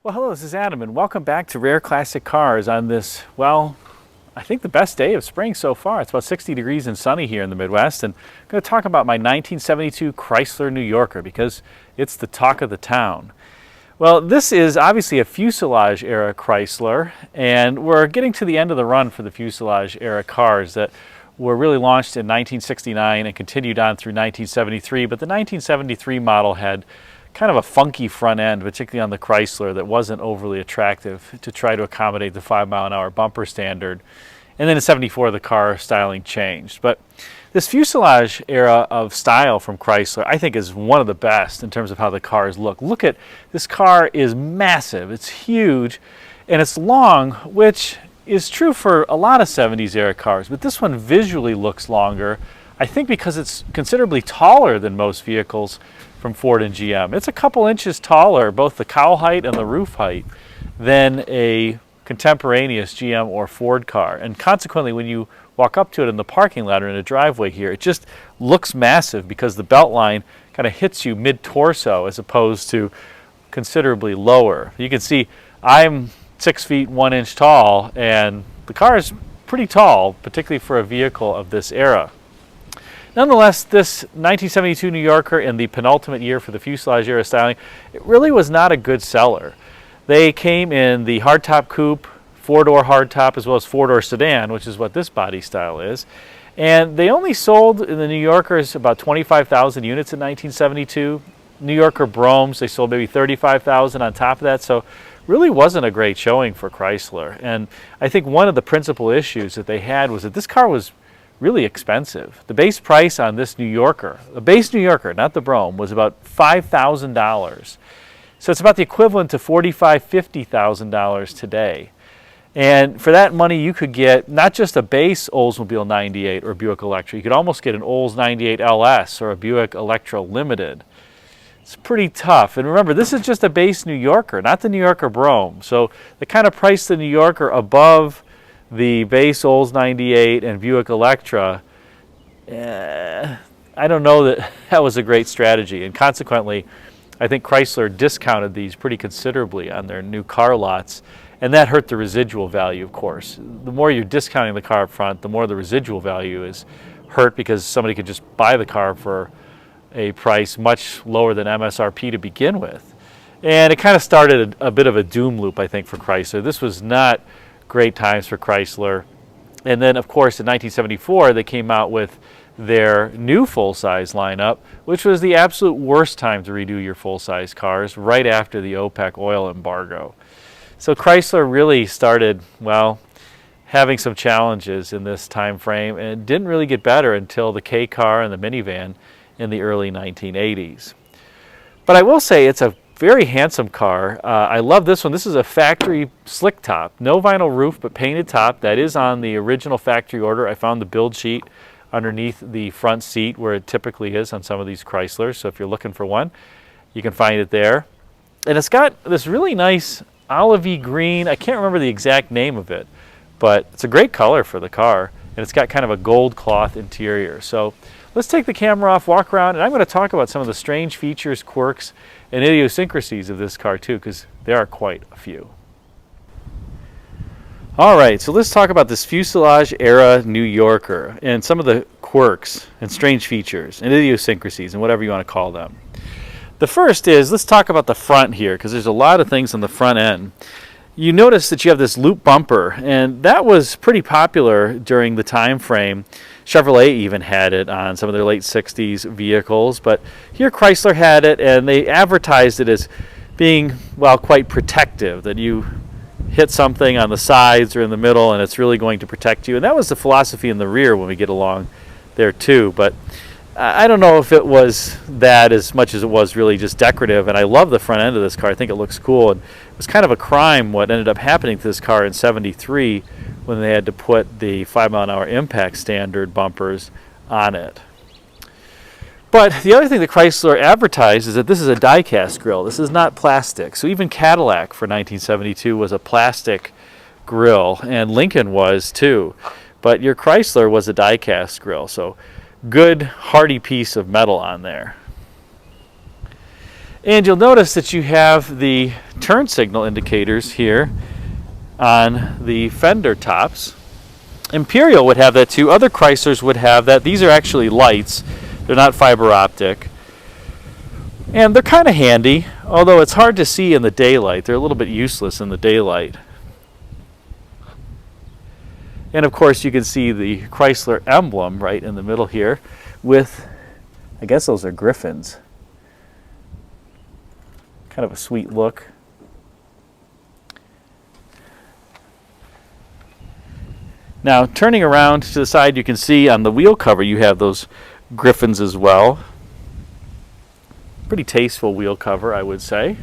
Well, hello, this is Adam, and welcome back to Rare Classic Cars on this, well, I think the best day of spring so far. It's about 60 degrees and sunny here in the Midwest, and I'm going to talk about my 1972 Chrysler New Yorker because it's the talk of the town. Well, this is obviously a fuselage era Chrysler, and we're getting to the end of the run for the fuselage era cars that were really launched in 1969 and continued on through 1973, but the 1973 model had kind of a funky front end, particularly on the Chrysler, that wasn't overly attractive to try to accommodate the 5-mile-an-hour bumper standard. And then in 74, the car styling changed. But this fuselage era of style from Chrysler, I think, is one of the best in terms of how the cars look. Look at this car is massive, it's huge, and it's long, which is true for a lot of 70s era cars, but this one visually looks longer, I think because it's considerably taller than most vehicles from Ford and GM. It's a couple inches taller, both the cowl height and the roof height, than a contemporaneous GM or Ford car. And consequently, when you walk up to it in the parking lot or in a driveway here, it just looks massive because the belt line kind of hits you mid-torso as opposed to considerably lower. You can see I'm 6 feet 1 inch tall, and the car is pretty tall, particularly for a vehicle of this era. Nonetheless, this 1972 New Yorker, in the penultimate year for the fuselage era styling, it really was not a good seller. They came in the hardtop coupe, 4-door hardtop, as well as 4-door sedan, which is what this body style is. And they only sold in the New Yorkers about 25,000 units in 1972. New Yorker Bromes, they sold maybe 35,000 on top of that, so really wasn't a great showing for Chrysler. And I think one of the principal issues that they had was that this car was really expensive. The base price on this New Yorker, the base New Yorker, not the Brome, was about $5,000. So it's about the equivalent to $45,000, $50,000 today. And for that money, you could get not just a base Oldsmobile 98 or Buick Electra, you could almost get an Olds 98 LS or a Buick Electra Limited. It's pretty tough. And remember, this is just a base New Yorker, not the New Yorker Brome. So they kind of priced the New Yorker above the base Olds 98 and Buick Electra. I don't know that that was a great strategy, and consequently I think Chrysler discounted these pretty considerably on their new car lots, and that hurt the residual value, of course. The more you're discounting the car up front, the more the residual value is hurt because somebody could just buy the car for a price much lower than MSRP to begin with. And it kind of started a bit of a doom loop, I think, for Chrysler. This was not great times for Chrysler. And then, of course, in 1974, they came out with their new full-size lineup, which was the absolute worst time to redo your full-size cars, right after the OPEC oil embargo. So Chrysler really started, well, having some challenges in this time frame, and it didn't really get better until the K car and the minivan in the early 1980s. But I will say it's a very handsome car. I love this one. This is a factory slick top. No vinyl roof, but painted top. That is on the original factory order. I found the build sheet underneath the front seat where it typically is on some of these Chryslers. So if you're looking for one, you can find it there. And it's got this really nice olivey green. I can't remember the exact name of it, but it's a great color for the car. And it's got kind of a gold cloth interior. So let's take the camera off, walk around, and I'm going to talk about some of the strange features, quirks, and idiosyncrasies of this car too, because there are quite a few. All right, so let's talk about this fuselage era New Yorker and some of the quirks and strange features and idiosyncrasies and whatever you want to call them. The first is, let's talk about the front here, because there's a lot of things on the front end. You notice that you have this loop bumper, and that was pretty popular during the time frame. Chevrolet even had it on some of their late 60s vehicles, but here Chrysler had it, and they advertised it as being, well, quite protective, that you hit something on the sides or in the middle and it's really going to protect you. And that was the philosophy in the rear when we get along there too, but I don't know if it was that as much as it was really just decorative. And I love the front end of this car. I think it looks cool, and it was kind of a crime what ended up happening to this car in 73 when they had to put the 5-mile-an-hour impact standard bumpers on it. But the other thing that Chrysler advertised is that this is a die-cast grille. This is not plastic. So even Cadillac for 1972 was a plastic grille, and Lincoln was too. But your Chrysler was a die-cast grille. So good, hardy piece of metal on there. And you'll notice that you have the turn signal indicators here on the fender tops. Imperial would have that too. Other Chryslers would have that. These are actually lights. They're not fiber optic. And they're kind of handy, although it's hard to see in the daylight. They're a little bit useless in the daylight. And of course you can see the Chrysler emblem right in the middle here with, I guess those are griffins. Kind of a sweet look. Now, turning around to the side, you can see on the wheel cover you have those griffins as well. Pretty tasteful wheel cover, I would say.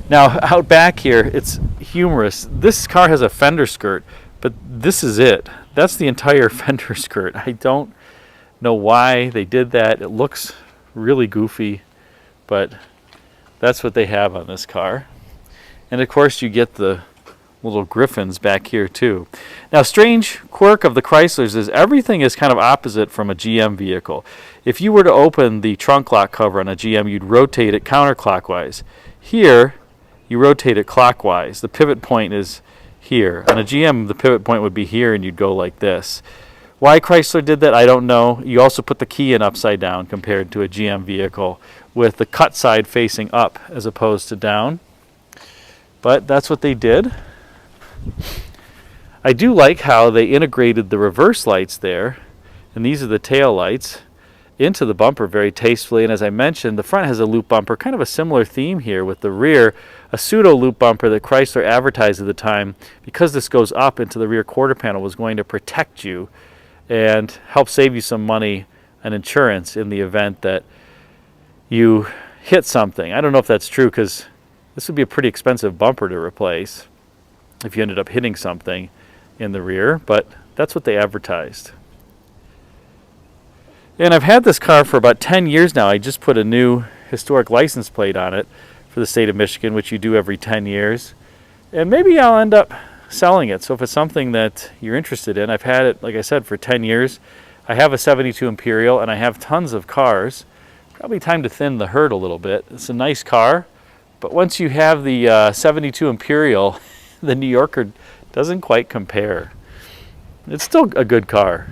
Now, out back here, it's humorous. This car has a fender skirt, but this is it. That's the entire fender skirt. I don't know why they did that. It looks really goofy, but that's what they have on this car. And of course, you get the little griffins back here too. Now, strange quirk of the Chryslers is everything is kind of opposite from a GM vehicle. If you were to open the trunk lock cover on a GM, you'd rotate it counterclockwise. Here, you rotate it clockwise. The pivot point is here. On a GM, the pivot point would be here and you'd go like this. Why Chrysler did that, I don't know. You also put the key in upside down compared to a GM vehicle with the cut side facing up as opposed to down. But that's what they did. I do like how they integrated the reverse lights there, and these are the tail lights, into the bumper very tastefully. And as I mentioned, the front has a loop bumper, kind of a similar theme here with the rear, a pseudo loop bumper that Chrysler advertised at the time, because this goes up into the rear quarter panel, was going to protect you and help save you some money and insurance in the event that you hit something. I don't know if that's true, because this would be a pretty expensive bumper to replace if you ended up hitting something in the rear, but that's what they advertised. And I've had this car for about 10 years now. I just put a new historic license plate on it for the state of Michigan, which you do every 10 years. And maybe I'll end up selling it. So if it's something that you're interested in, I've had it, like I said, for 10 years. I have a 72 Imperial, and I have tons of cars. Probably time to thin the herd a little bit. It's a nice car, but once you have the 72 Imperial, the New Yorker doesn't quite compare. It's still a good car.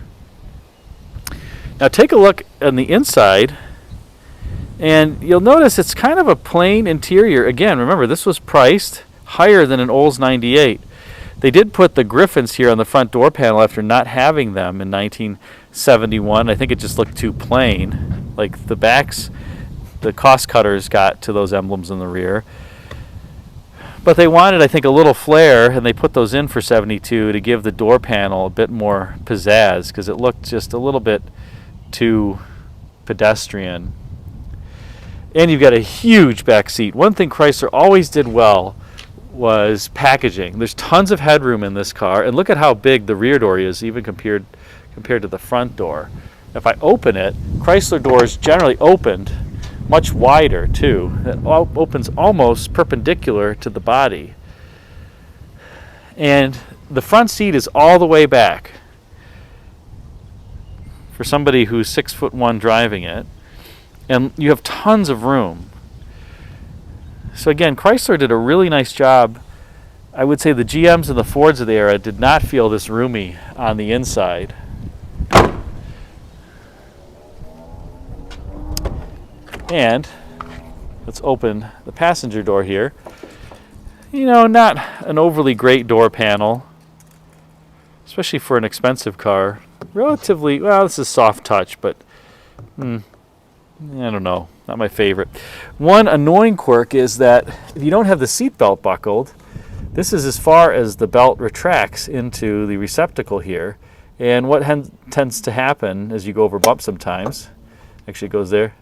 Now take a look on the inside, and you'll notice it's kind of a plain interior. Again, remember, this was priced higher than an Olds 98. They did put the griffins here on the front door panel after not having them in 1971. I think it just looked too plain. Like the backs, the cost cutters got to those emblems in the rear. But they wanted, I think, a little flair, and they put those in for 72 to give the door panel a bit more pizzazz, because it looked just a little bit too pedestrian. And you've got a huge back seat. One thing Chrysler always did well was packaging. There's tons of headroom in this car, and look at how big the rear door is, even compared to the front door. If I open it, Chrysler doors generally opened much wider too. It opens almost perpendicular to the body. And the front seat is all the way back for somebody who's 6'1" driving it. And you have tons of room. So again, Chrysler did a really nice job. I would say the GMs and the Fords of the era did not feel this roomy on the inside. And let's open the passenger door here. You know, not an overly great door panel, especially for an expensive car. Relatively, well, this is soft touch, but I don't know, not my favorite. One annoying quirk is that if you don't have the seatbelt buckled, this is as far as the belt retracts into the receptacle here. And what tends to happen as you go over bumps sometimes, actually it goes there.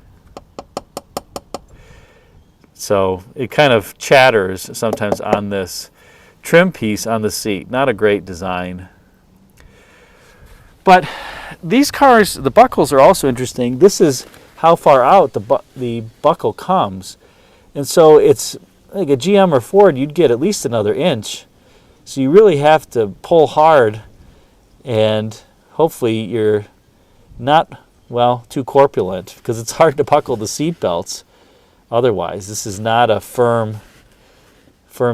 So it kind of chatters sometimes on this trim piece on the seat. Not a great design. But these cars, the buckles are also interesting. This is how far out the buckle comes. And so it's like a GM or Ford, you'd get at least another inch. So you really have to pull hard, and hopefully you're not, well, too corpulent, because it's hard to buckle the seat belts otherwise. This is not a firm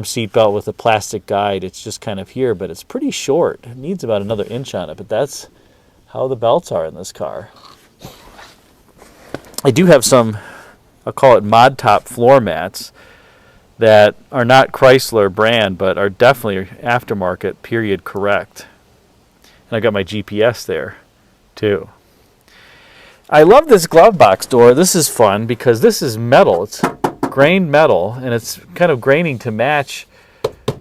seat belt with a plastic guide. It's just kind of here, but it's pretty short. It needs about another inch on it, but that's how the belts are in this car. I do have some, I'll call it mod top floor mats that are not Chrysler brand, but are definitely aftermarket, period correct. And I got my GPS there too. I love this glove box door. This is fun because this is metal. It's grained metal, and it's kind of graining to match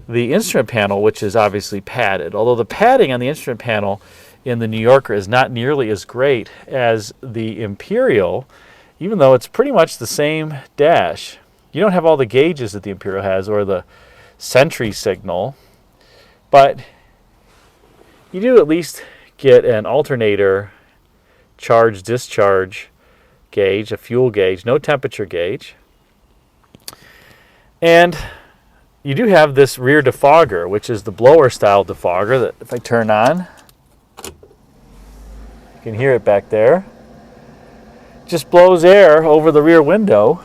the instrument panel, which is obviously padded. Although the padding on the instrument panel in the New Yorker is not nearly as great as the Imperial, even though it's pretty much the same dash. You don't have all the gauges that the Imperial has or the Sentry signal, but you do at least get an alternator, charge, discharge gauge, a fuel gauge, no temperature gauge. And you do have this rear defogger, which is the blower style defogger that if I turn on, you can hear it back there. Just blows air over the rear window.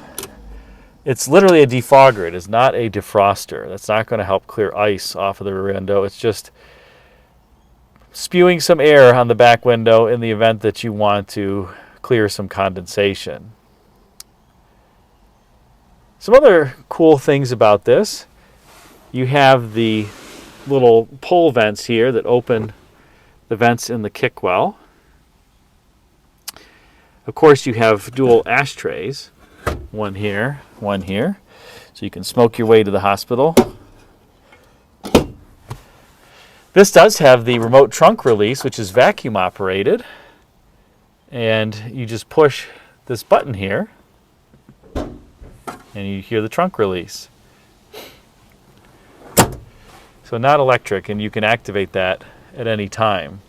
It's literally a defogger. It is not a defroster. That's not going to help clear ice off of the rear window. It's just spewing some air on the back window in the event that you want to clear some condensation. Some other cool things about this, you have the little pull vents here that open the vents in the kick well. Of course, you have dual ashtrays, one here, so you can smoke your way to the hospital. This does have the remote trunk release, which is vacuum operated, and you just push this button here and you hear the trunk release. So not electric, and you can activate that at any time.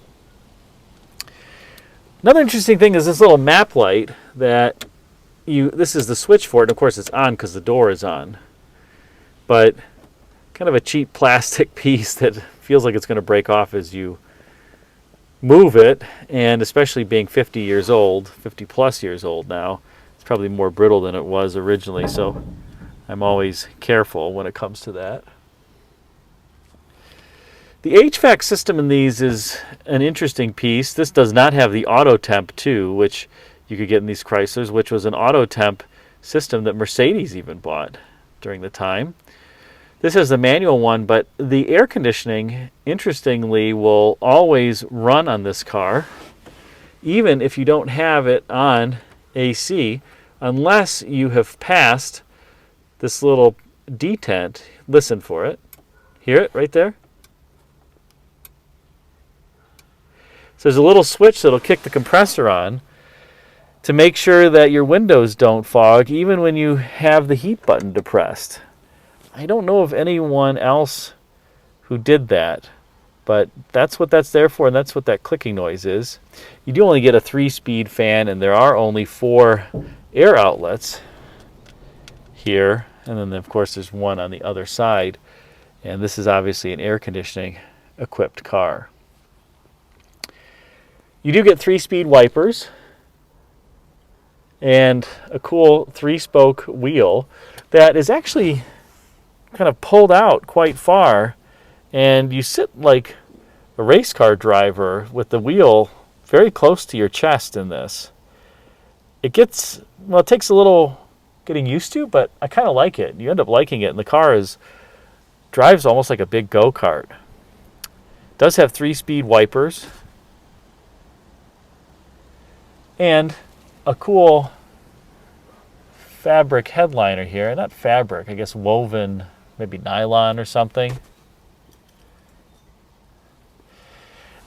Another interesting thing is this little map light that this is the switch for it, and of course it's on because the door is on. But kind of a cheap plastic piece that feels like it's going to break off as you move it, and especially being 50 years old, 50 plus years old now, it's probably more brittle than it was originally, so I'm always careful when it comes to that. The HVAC system in these is an interesting piece. This does not have the auto temp 2, which you could get in these Chryslers, which was an auto temp system that Mercedes even bought during the time. This has the manual one, but the air conditioning, interestingly, will always run on this car, even if you don't have it on AC, unless you have passed this little detent. Listen for it. Hear it right there? So there's a little switch that'll kick the compressor on to make sure that your windows don't fog, even when you have the heat button depressed. I don't know of anyone else who did that, but that's what that's there for, and that's what that clicking noise is. You do only get a 3-speed fan, and there are only 4 air outlets here, and then of course there's one on the other side, and this is obviously an air conditioning equipped car. You do get 3-speed wipers and a cool 3-spoke wheel that is actually kind of pulled out quite far, and you sit like a race car driver with the wheel very close to your chest in this. It takes a little getting used to, but I kind of like it. You end up liking it, and the car drives almost like a big go-kart. It does have 3-speed wipers and a cool fabric headliner here. Not fabric, I guess woven, maybe nylon or something.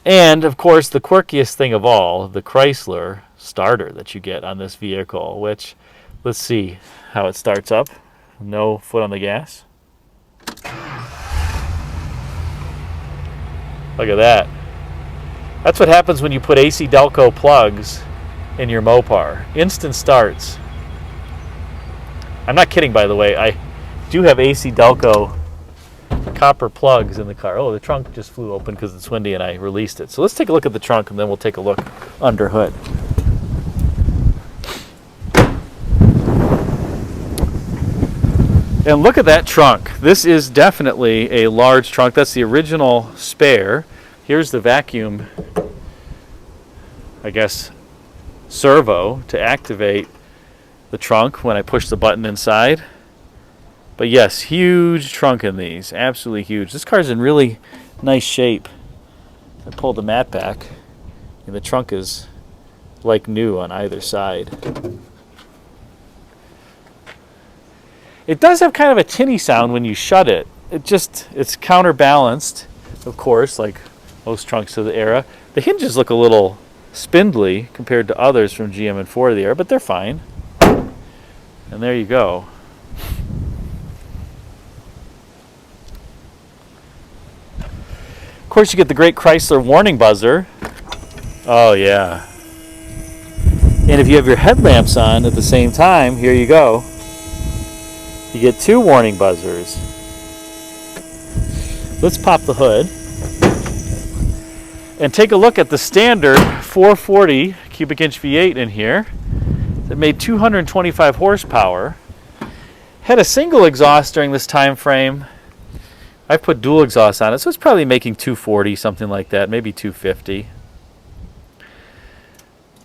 And of course the quirkiest thing of all, the Chrysler starter that you get on this vehicle, which, let's see how it starts up. No foot on the gas. Look at that. That's what happens when you put AC Delco plugs in your Mopar. Instant starts. I'm not kidding, by the way. I do have AC Delco copper plugs in the car. Oh, the trunk just flew open because it's windy and I released it. So let's take a look at the trunk, and then we'll take a look under hood. And look at that trunk. This is definitely a large trunk. That's the original spare. Here's the vacuum, I guess, servo to activate the trunk when I push the button inside. But yes, huge trunk in these. Absolutely huge. This car's in really nice shape. I pulled the mat back, and the trunk is like new on either side. It does have kind of a tinny sound when you shut it. It's counterbalanced, of course, like most trunks of the era. The hinges look a little spindly compared to others from GM and Ford of the era, but they're fine. And there you go. Of course, you get the great Chrysler warning buzzer. Oh, yeah. And if you have your headlamps on at the same time, here you go. You get 2 warning buzzers. Let's pop the hood and take a look at the standard 440 cubic inch V8 in here that made 225 horsepower. Had a single exhaust during this time frame. I put dual exhaust on it, so it's probably making 240, something like that, maybe 250.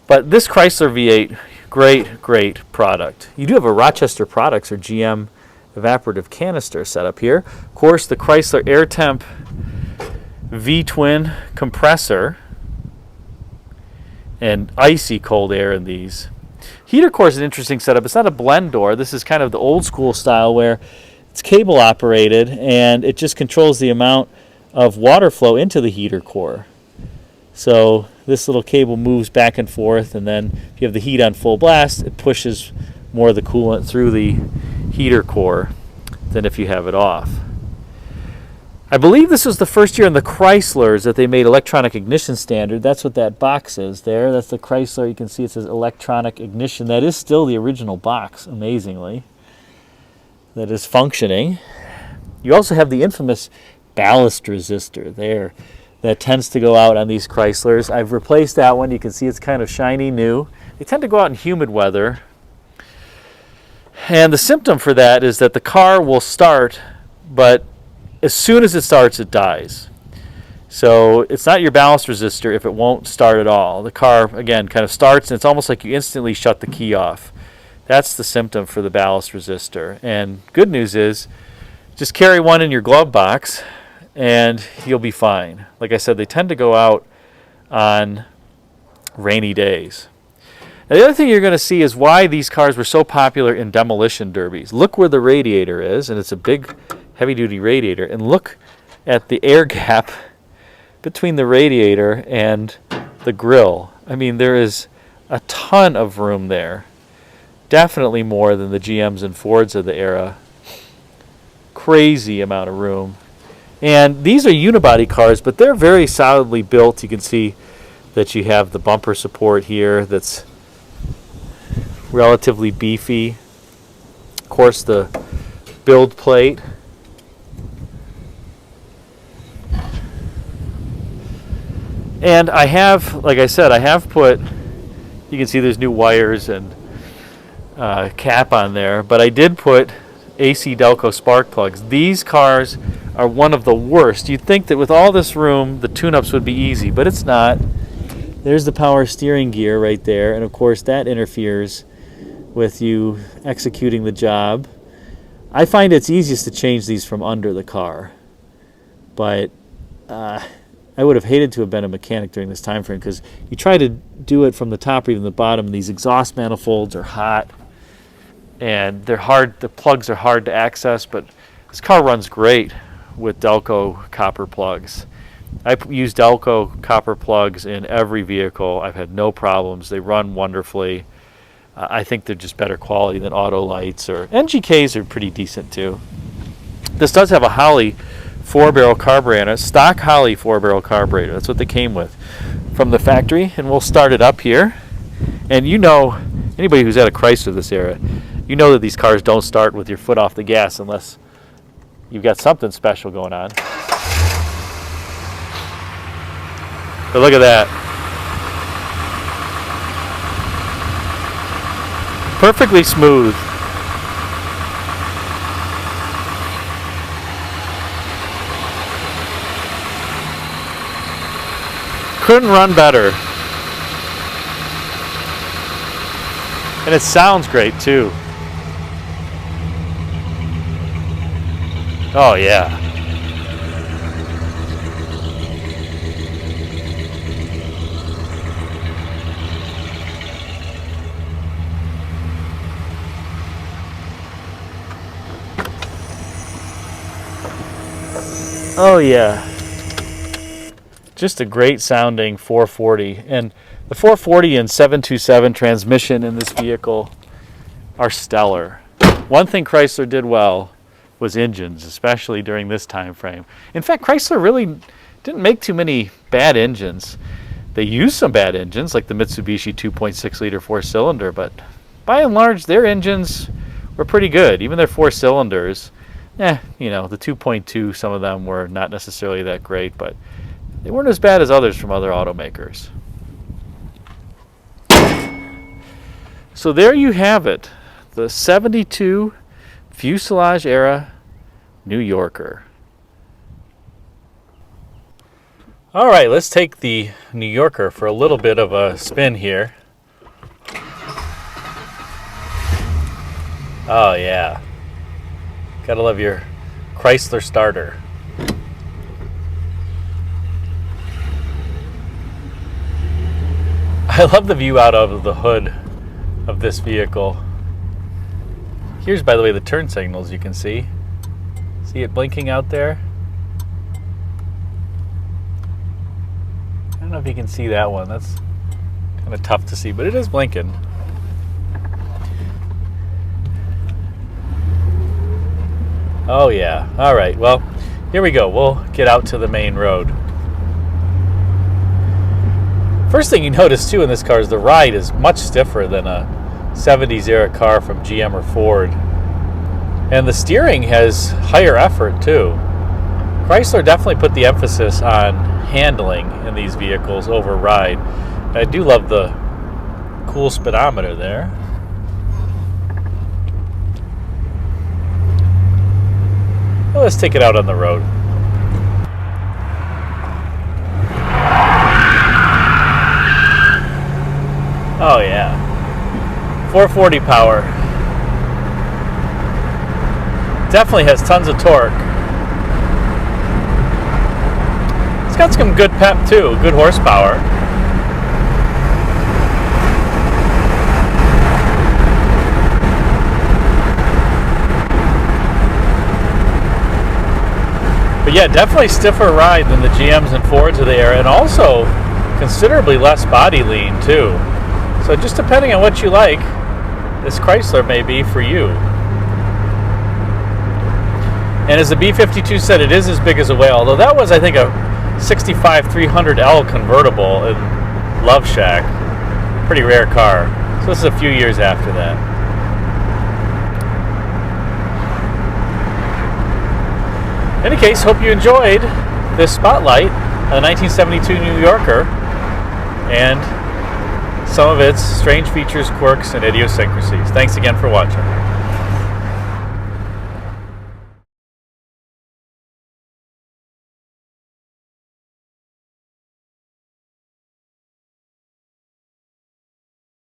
But this Chrysler V8, great product. You do have a Rochester Products or GM evaporative canister set up here. Of course, the Chrysler AirTemp V-twin compressor and icy cold air in these. Heater core is an interesting setup. It's not a blend door. This is kind of the old school style where it's cable operated and it just controls the amount of water flow into the heater core. So this little cable moves back and forth, and then if you have the heat on full blast, it pushes more of the coolant through the heater core than if you have it off. I believe this was the first year in the Chryslers that they made electronic ignition standard. That's what that box is there. That's the Chrysler. You can see it says electronic ignition. That is still the original box, amazingly. That is functioning. You also have the infamous ballast resistor there that tends to go out on these Chryslers. I've replaced that one. You can see it's kind of shiny new. They tend to go out in humid weather. And the symptom for that is that the car will start, but as soon as it starts, it dies. So it's not your ballast resistor if it won't start at all. The car, again, kind of starts, and it's almost like you instantly shut the key off. That's the symptom for the ballast resistor. And good news is, just carry one in your glove box, and you'll be fine. Like I said, they tend to go out on rainy days. Now, the other thing you're going to see is why these cars were so popular in demolition derbies. Look where the radiator is, and it's a big, heavy-duty radiator. And look at the air gap between the radiator and the grill. I mean, there is a ton of room there. Definitely more than the GMs and Fords of the era. Crazy amount of room. And these are unibody cars, but they're very solidly built. You can see that you have the bumper support here that's relatively beefy. Of course, the build plate. And I have, like I said, I have put, you can see there's new wires and cap on there, but I did put AC Delco spark plugs. These cars are one of the worst. You'd think that with all this room, the tune-ups would be easy, but it's not. There's the power steering gear right there, and of course that interferes with you executing the job. I find it's easiest to change these from under the car, but I would have hated to have been a mechanic during this time frame, because you try to do it from the top or even the bottom, and these exhaust manifolds are hot and they're hard. The plugs are hard to access, but this car runs great with Delco copper plugs. I use Delco copper plugs in every vehicle. I've had no problems. They run wonderfully. I think they're just better quality than Autolites, or NGKs are pretty decent too. This does have a Holley 4-barrel carburetor, stock Holley 4-barrel carburetor. That's what they came with from the factory, and we'll start it up here. And you know, anybody who's had a Chrysler this era, you know that these cars don't start with your foot off the gas unless you've got something special going on. But look at that. Perfectly smooth. Couldn't run better. And it sounds great too. Oh yeah. Oh yeah. Just a great sounding 440. And the 440 and 727 transmission in this vehicle are stellar. One thing Chrysler did well was engines, especially during this time frame. In fact, Chrysler really didn't make too many bad engines. They used some bad engines, like the Mitsubishi 2.6 liter four-cylinder, but by and large, their engines were pretty good. Even their four cylinders, you know, the 2.2, some of them were not necessarily that great, but they weren't as bad as others from other automakers. So there you have it, the 72 fuselage era New Yorker. All right, let's take the New Yorker for a little bit of a spin here. Oh yeah, gotta love your Chrysler starter. I love the view out of the hood of this vehicle. Here's, by the way, the turn signals you can see. See it blinking out there? I don't know if you can see that one. That's kind of tough to see, but it is blinking. Oh yeah. All right. Well, here we go. We'll get out to the main road. First thing you notice too in this car is the ride is much stiffer than a 70s era car from GM or Ford. And the steering has higher effort too. Chrysler definitely put the emphasis on handling in these vehicles over ride. I do love the cool speedometer there. Well, let's take it out on the road. Oh yeah, 440 power. Definitely has tons of torque. It's got some good pep too, good horsepower. But yeah, definitely stiffer ride than the GMs and Fords of the era, and also considerably less body lean too. So just depending on what you like, this Chrysler may be for you. And as the B-52 said, it is as big as a whale, although that was, I think, a 65 300L convertible in Love Shack. Pretty rare car. So this is a few years after that. In any case, hope you enjoyed this spotlight on the 1972 New Yorker and some of its strange features, quirks, and idiosyncrasies. Thanks again for watching.